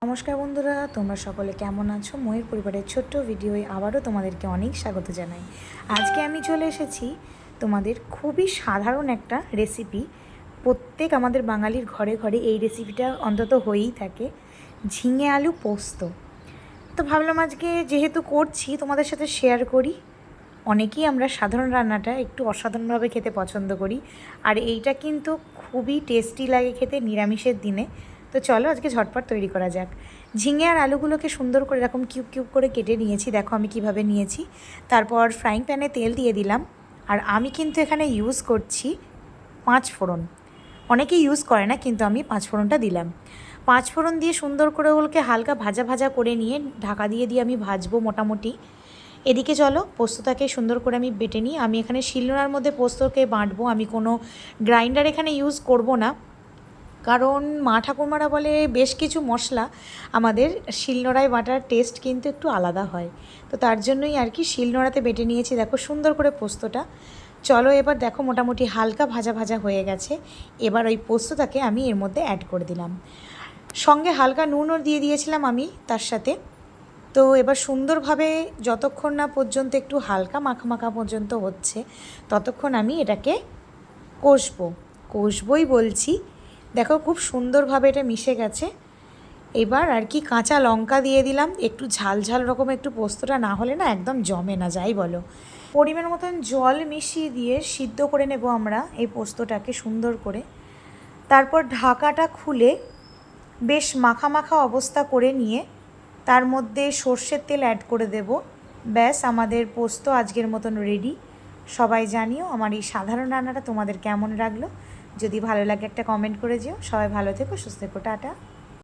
নমস্কার বন্ধুরা, তোমরা সকলে কেমন আছো? ময়ূর পরিবারের ছোট্ট ভিডিওয়ে আবারও তোমাদেরকে অনেক স্বাগত জানাই। আজকে আমি চলে এসেছি তোমাদের খুবই সাধারণ একটা রেসিপি। প্রত্যেক আমাদের বাঙালির ঘরে ঘরে এই রেসিপিটা অন্তত হয়েই থাকে, ঝিঙে আলু পোস্ত। তো ভাবলাম আজকে যেহেতু করছি তোমাদের সাথে শেয়ার করি। অনেকেই আমরা সাধারণ রান্নাটা একটু অসাধারণভাবে খেতে পছন্দ করি, আর এইটা কিন্তু খুবই টেস্টি লাগে খেতে নিরামিষের দিনে। তো চলো আজকে ঝটপট তৈরি করা যাক। ঝিঙে আর আলুগুলোকে সুন্দর করে এরকম কিউব কিউব করে কেটে নিয়েছি, দেখো আমি কিভাবে নিয়েছি। তারপর ফ্রাইং প্যানে তেল দিয়ে দিলাম, আর আমি কিন্তু এখানে ইউজ করছি 5 ফোড়ন। অনেকেই ইউজ করে না, কিন্তু আমি 5 ফোড়নটা দিলাম। 5 ফোড়ন দিয়ে সুন্দর করে ওগুলোকে হালকা ভাজা ভাজা করে নিয়ে ঢাকা দিয়ে আমি ভাজবো মোটামুটি। এদিকে চলো পোস্তটাকে সুন্দর করে আমি বেটে নিই। আমি এখানে শিলনোড়ার মধ্যে পোস্তকে বাটবো, আমি কোনো গ্রাইন্ডার এখানে ইউজ করব না, কারণ মা ঠাকুমারা বলে বেশ কিছু মশলা আমাদের শিলনোড়ায় বাটার টেস্ট কিন্তু একটু আলাদা হয়। তো তার জন্যই আর কি শিলনোড়াতে বেটে নিয়েছি। দেখো সুন্দর করে পোস্তটা। চলো এবার দেখো মোটামুটি হালকা ভাজা ভাজা হয়ে গেছে। এবার ওই পোস্তটাকে আমি এর মধ্যে অ্যাড করে দিলাম, সঙ্গে হালকা নুনও দিয়ে দিয়েছিলাম আমি তার সাথে। তো এবার সুন্দরভাবে যতক্ষণ না পর্যন্ত একটু হালকা মাখা মাখা পর্যন্ত হচ্ছে, ততক্ষণ আমি এটাকে কষবই বলছি। দেখো খুব সুন্দরভাবে এটা মিশে গেছে। এবার আর কি কাঁচা লঙ্কা দিয়ে দিলাম, একটু ঝাল ঝাল রকম একটু পোস্তটা না হলে না একদম জমে না, যাই বলো। পরিমাণ মতন জল মিশিয়ে দিয়ে সিদ্ধ করে নেব আমরা এই পোস্তটাকে সুন্দর করে। তারপর ঢাকাটা খুলে বেশ মাখা মাখা অবস্থা করে নিয়ে তার মধ্যে সর্ষের তেল অ্যাড করে দেব। ব্যাস, আমাদের পোস্ত আজকের মতন রেডি। সবাই জানিও আমার এই সাধারণ রান্নাটা তোমাদের কেমন লাগলো। যদি ভালো লাগে একটা কমেন্ট করে যেও। সবাই ভালো থেকো, সুস্থ থেকো, টাটা।